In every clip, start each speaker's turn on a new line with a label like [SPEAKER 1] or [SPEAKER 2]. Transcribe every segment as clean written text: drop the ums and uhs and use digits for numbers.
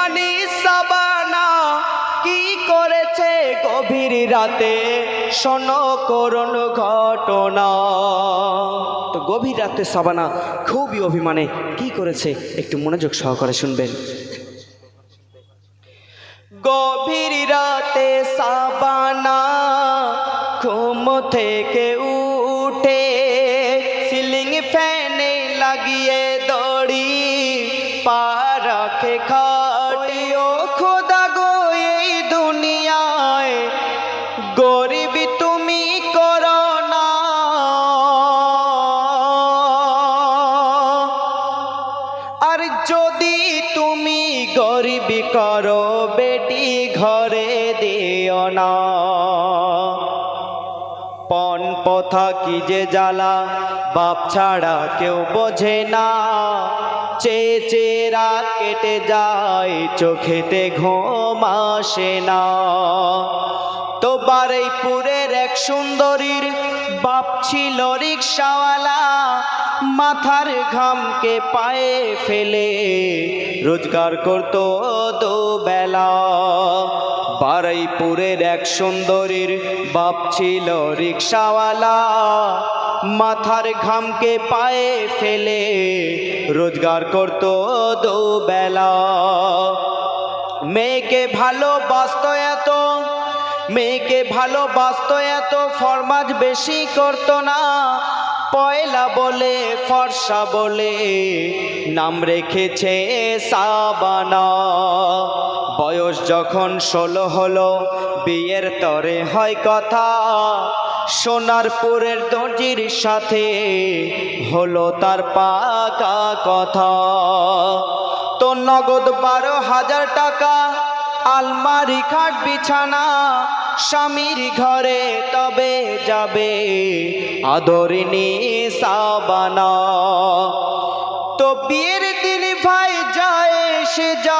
[SPEAKER 1] অভিমানী সাবানা কি করেছে গভীর রাতে, শোনো করুণ ঘটনা। তো গভীর রাতে সাবানা খুবই অভিমানে কি করেছে একটু মনোযোগ সহকারে শুনবেন। গভীর রাতে সাবানা ঘুম থেকে উঠে সিলিং ফ্যানে লাগিয়ে দড়ি পা রাখে খাটে। ও খোদা গো এই দুনিয়ায় গরিব তুমি করো না, আর যদি তুমি গরিবি করো বেটি ঘরে দিও না। পণ পথা কি যে জ্বালা বাপ ছাড়া কেউ বোঝে না, চেয়ে চেয়ে রাত কেটে যায় চোখেতে ঘুম আসে না। তো বারুইপুরের এক সুন্দরীর বাপ ছিল রিকশাওয়ালা, মাথার ঘামকে পায়ে ফেলে রোজগার করতো দুবেলা। বারুইপুরের এক সুন্দরীর বাপ ছিল রিকশাওয়ালা, মাথার ঘামকে পায়ে ফেলে রোজগার করতো দুবেলা। মেয়েকে ভালোবাসতো এত, মেয়েকে ভালোবাসতো এত, ফরমাজ বেশি করতো না। পয়লা বলে ফর্সা বলে নাম রেখেছে সাবানা। বয়স যখন 16 হলো বিয়ের তরে হয় কথা, সোনারপুরের দর্জির সাথে হলো তার পাকা কথা। তো নগদ 12,000 টাকা, আলমারি খাট বিছানা, স্বামীর ঘরে তবে যাবে আদরিনী সাবানা। তো বিয়ের দিন ভাই যায় সে যায়,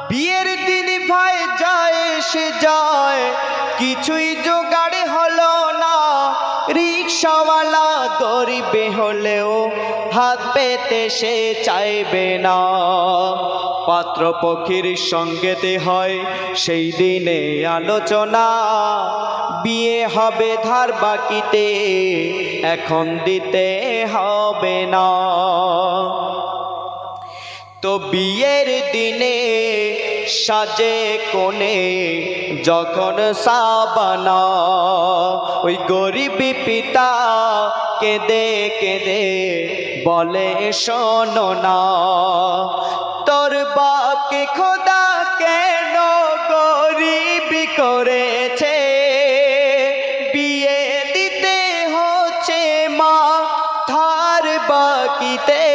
[SPEAKER 1] বিয়ের দিন ভাই যায় সে যায়, কিছুই জোগাড় হলো না। রিকশাওয়ালা গরিবে হলেও হাত পেতে সে চাইবে না। পাত্রপক্ষীর সঙ্গেতে হয় সেই দিনে আলোচনা, বিয়ে হবে ধার বাকিতে এখন দিতে হবে না। তো বিয়ের দিনে সাজে কোণে যখন সাবানা, ওই গরিবী পিতা কেঁদে কেঁদে বলে শোনো না, তোর বাপকে খোদা কেন গরিবী করেছে, বিয়ে দিতে হচ্ছে মা ধার বাকিতে।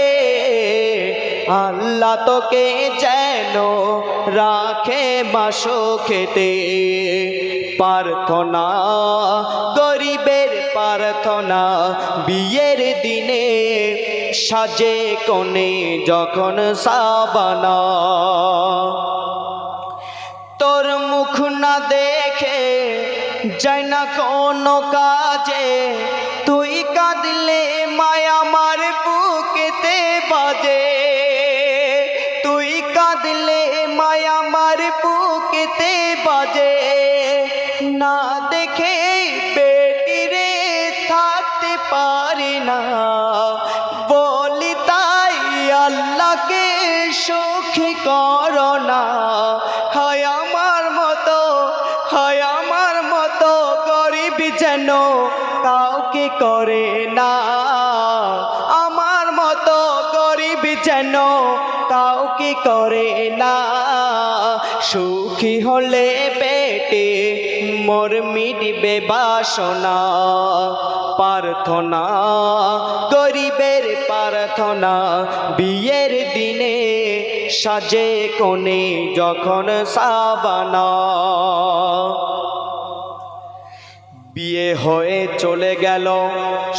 [SPEAKER 1] আল্লাহ তোকে যেন রাখে মাসো খেতে, প্রার্থনা গরিবের প্রার্থনা। বিয়ের দিনে সাজে কোণে যখন সাবানা, তোর মুখ না দেখে যায় না কোনো কাজে, তুই কাঁদলে মায়া আমার বুকেতে বাজে, তুই কাঁদলে মায়া আমার বুকেতে বাজে। না দেখে বেটিরে থাকতে পারি না, বলি তাই আল্লাহকে সুখী করো না। হয় আমার মতো, হয় আমার মতো গরিব যেন কাউকে করে না, আমার মতো গরিব যেন কাউকে করে না। সুখী হলে পেটে মোর মিটবে বাসনা, প্রার্থনা গরিবের প্রার্থনা। বিয়ের দিনে সাজে কোণে যখন সাবানা, বিয়ে হয়ে চলে গেল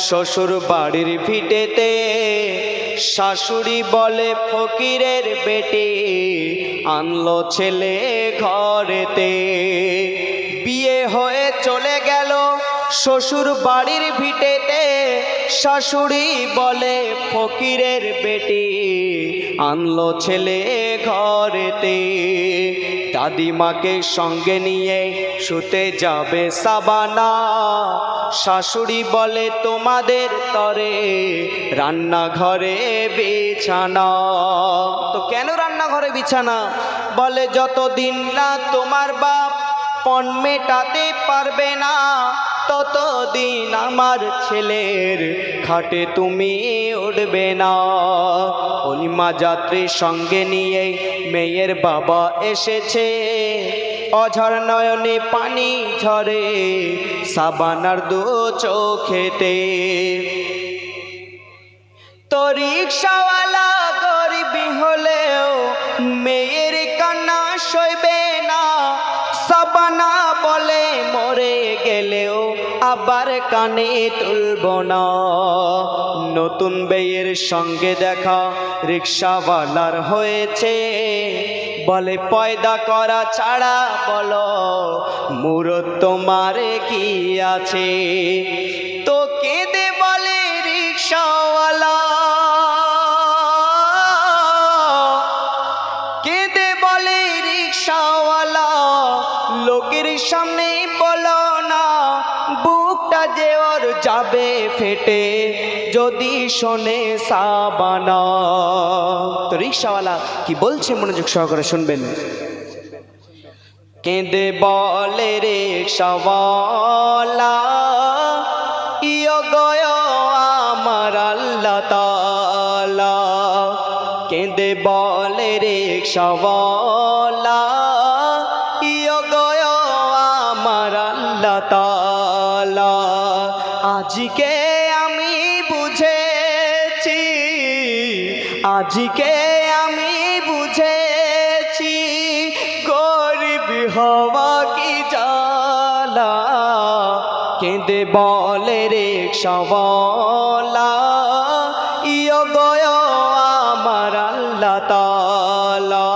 [SPEAKER 1] শ্বশুর বাড়ির ভিটেতে, শাশুড়ি বলে ফকিরের বেটে আনলো ছেলে ঘরেতে। বিয়ে হয়ে চলে গেল শ্বশুর বাড়ির ভিটেতে, শাশুড়ি বলে ফকিরের বেটি আনলো ছেলে ঘরেতে, দাদিমাকে সঙ্গে নিয়ে শুতে যাবে সাবানা। শাশুড়ি বলে তোমাদের তরে রান্নাঘরে বিছানা। তো কেন রান্নাঘরে বিছানা? বলে যতদিন না তোমার বাপ পণ মেটাতে পারবে না, ততদিন আমার ছেলের খাটে তুমি উঠবে না। অলিমা যাত্রী সঙ্গে নিয়ে মেয়ের বাবা এসেছে, অঝর নয়নে পানি ঝরে সাবানার দু চোখেতে। তো রিকশাওয়ালা গরিবী হলেও মেয়ের কান্না সইবে না। সাবানা বলে মরে গেলেও আবার কানে তুলব না। নতুন বিয়ের সঙ্গে দেখা রিকশাওয়ালার হয়েছে, বলে পয়দা করা ছাড়া বলো মুরত তোমার কি আছে। তো কেঁদে বলে রিকশাওয়ালা, কেঁদে বলে রিকশাওয়ালা লোকের সামনে বলো না, বুকটা যে ওর যাবে ফেটে যদি শোনে সাবানা। তো রিকশাওয়ালা কি বলছে মনোযোগ সহকারে শুনবেন। কেঁদে বলে রিকশাওয়ালা ইয়ো গয় আমার আল্লাহ তাআলা। কেঁদে বলে রিকশাওয়ালা ইয়ো গয় আমার আল্লাহ তাআলা। আজকে আমি বুঝেছি, আজকে আমি বুঝেছি গরিব হওয়া কি জ্বালা। কেঁদে বলে রিকশাওয়ালা ইয়ো গয় আমার আল্লাহ তাআলা।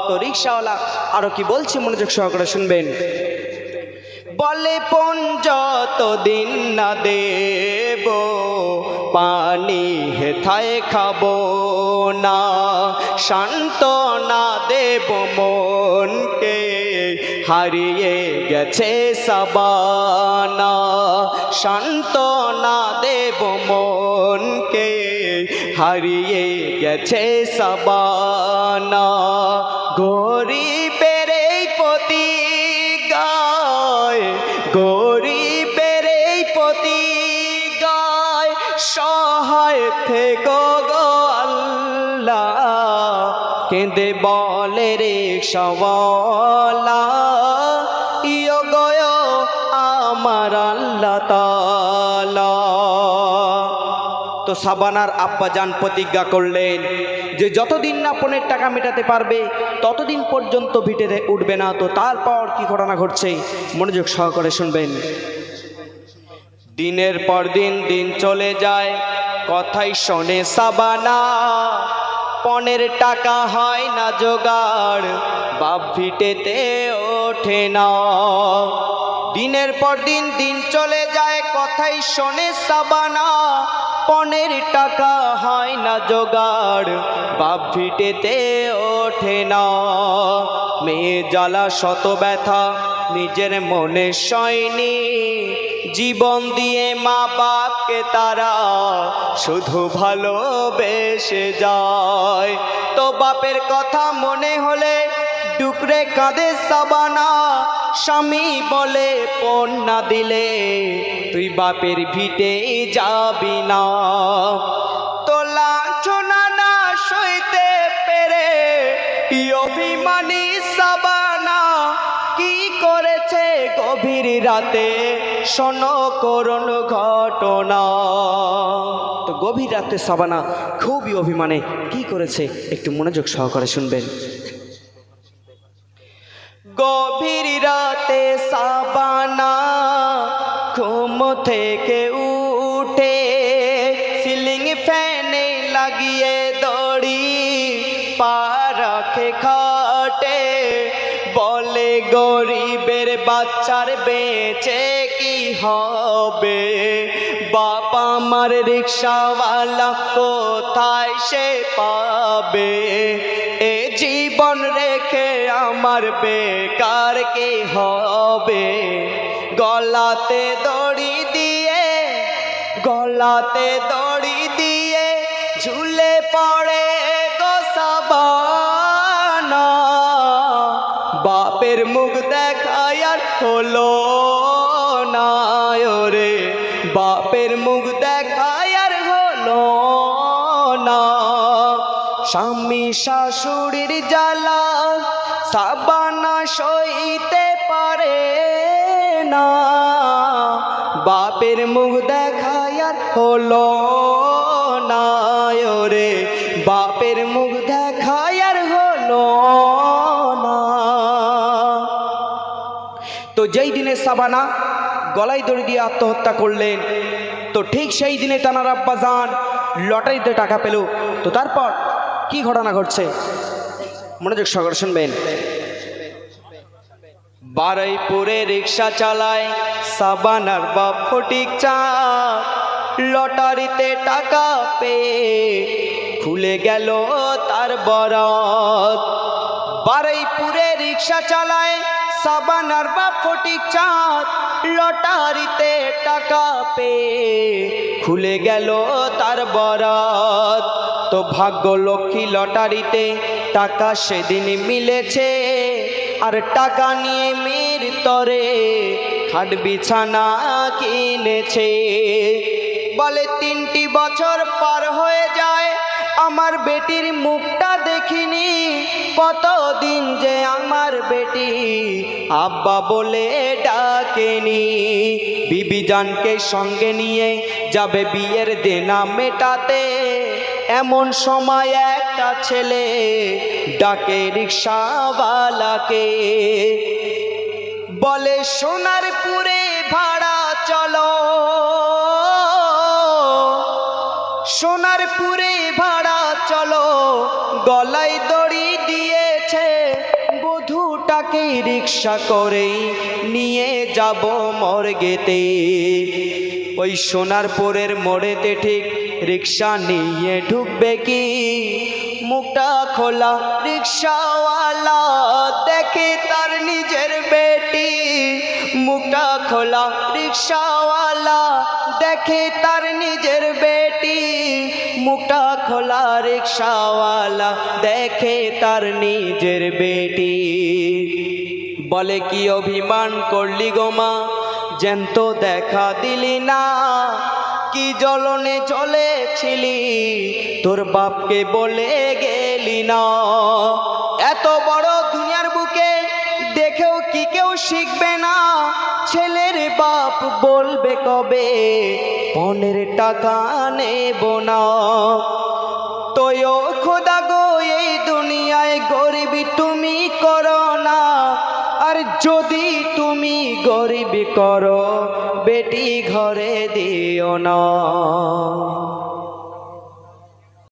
[SPEAKER 1] তো রিকশাওয়ালা আরো কি বলছে মনোযোগ সহকারে শুনবেন। বলে পণ যতদিন না দেব পানি হেথায় খাবো না, শান্ত না দেব মনকে হারিয়ে গেছে সাবানা। শান্ত না দেব মনকে হারিয়ে গেছে সাবানা। গরিবের এই প্রতি গায়, গরিবের এই প্রতি গায় সহায় থেকো গো আল্লাহ। কেঁদে বলে রিকশাওয়ালা ইয়ো গয় আমার আল্লাহ তাআলা। তো সাবানার আব্বাজান প্রতিজ্ঞা করলেন যে যতদিন না পণের টাকা মেটাতে পারবে ততদিন পর্যন্ত ভিটে উঠবে না। তো তারপর কি ঘটনা ঘটছে মনোযোগ সহকারে শুনবেন। দিনের পর দিন দিন চলে যায়, কথাই শোনে সাবানা। পণের টাকা হয় না জোগাড়, বাপ ভিটেতে ওঠে না। দিনের পর দিন দিন চলে যায়, কথাই শোনে সাবানা। পণের টাকা হয় না জোগাড়, বাপ ভিটেতে ওঠে না। মেয়ে জ্বালা শত ব্যথা নিজের মনে সয়নি, জীবন দিয়ে মা বাপকে তারা শুধু ভালোবেসে যায়। তো বাপের কথা মনে হলে ডুকরে কাঁদে সাবানা। স্বামী বলে পণ না দিলে তুই বাপের ভিটে যাবি না। তো লাঞ্ছনা না সইতে পেরে অভিমানী সাবানা কি করেছে গভীর রাতে শোনো করুণ ঘটনা। তো গভীর রাতে সাবানা খুবই অভিমানে কি করেছে একটু মনোযোগ সহকারে শুনবেন। গভীর রাতে সাবানা ঘুম থেকে উঠে সিলিং ফ্যানে লাগিয়ে দড়ি পা রাখে খাটে, বলে গরিবের বাচ্চার বেঁচে কি হবে, বাবা আমার রিক্সাওয়ালা কোথায় সে পাবে, এ জীবন রেখে আমার বেকার কি হবে। গলাতে দড়ি দিয়ে, গলাতে দড়ি দিয়ে ঝুলে পড়ে গো সাবানা, বাপের মুখ দেখায় আর হলো না ওরে, বাপের মুখ দেখায় আর হলো না। স্বামী শাশুড়ির জ্বালা সাবানা সইতে পারে না, বাপের মুখ দেখায় আর হলো না ওরে, বাপের মুখ দেখায় আর হলো না। তো যেই দিনে সাবানা গলায় দড়ি দিয়ে আত্মহত্যা করলেন, তো ঠিক সেই দিনে তানার আব্বাজান লটারিতে টাকা পেল। তো তারপর কি ঘটনা ঘটছে মনোযোগ সহকারে শুনবেন। বারুইপুরে রিক্সা চালায় সাবানার বাপ ফটিক চাঁদ, লটারিতে টাকা পেয়ে খুলে গেল তার বরাত। বারুইপুরে রিক্সা চালায় সাবানার বাপ ফটিক চাঁদ, লটারিতে টাকা পেয়ে খুলে গেল তার বরাত। তো ভাগ্য লক্ষ্মী লটারিতে টাকা সেদিন মিলেছে, আর টাকা নিয়ে মেয়ের তরে খাট বিছানা কিনেছে। বলে 3টি বছর পার হয়ে যায় আমার বেটির মুখটা দেখিনি, কতদিন যে আমার বেটি আব্বা বলে ডাকেনি। বিবি জানকে সঙ্গে নিয়ে যাবে বিয়ের দেনা মেটাতে, এমন সময় একটা ছেলে ডাকে রিক্সাওয়ালাকে, বলে সোনারপুরে ভাড়া চলো, সোনারপুরে ভাড়া চলো, গলায় দড়ি দিয়েছে বধূটাকে রিক্সা করে নিয়ে যাব মর্গেতে। ওই সোনারপুরের মোড়েতে ঠিক রিক্সা নিয়ে ঢুকবে কি, মুখটা খোলা রিক্সাওয়ালা দেখে তার নিজের বেটি, মুখটা খোলা রিক্সাওয়ালা দেখে তার নিজের বেটি, মুখটা খোলা রিক্সাওয়ালা দেখে তার নিজের বেটি। বলে কি অভিমান করলি গো মা, জ্যান্ত দেখা দিলি না, কি জ্বলনে চলেছিলি তোর বাপকে বলে গেলি না। এত বড় দুনিয়ার বুকে দেখেও কি কেউ শিখবে না, ছেলের বাপ বলবে কবে পনের টাকা নেব না। তো ও খোদা গো এই দুনিয়ায় গরিবি তুমি করো না, আর যদি তুমি গরিবি করো বেটি ঘরে দিও না।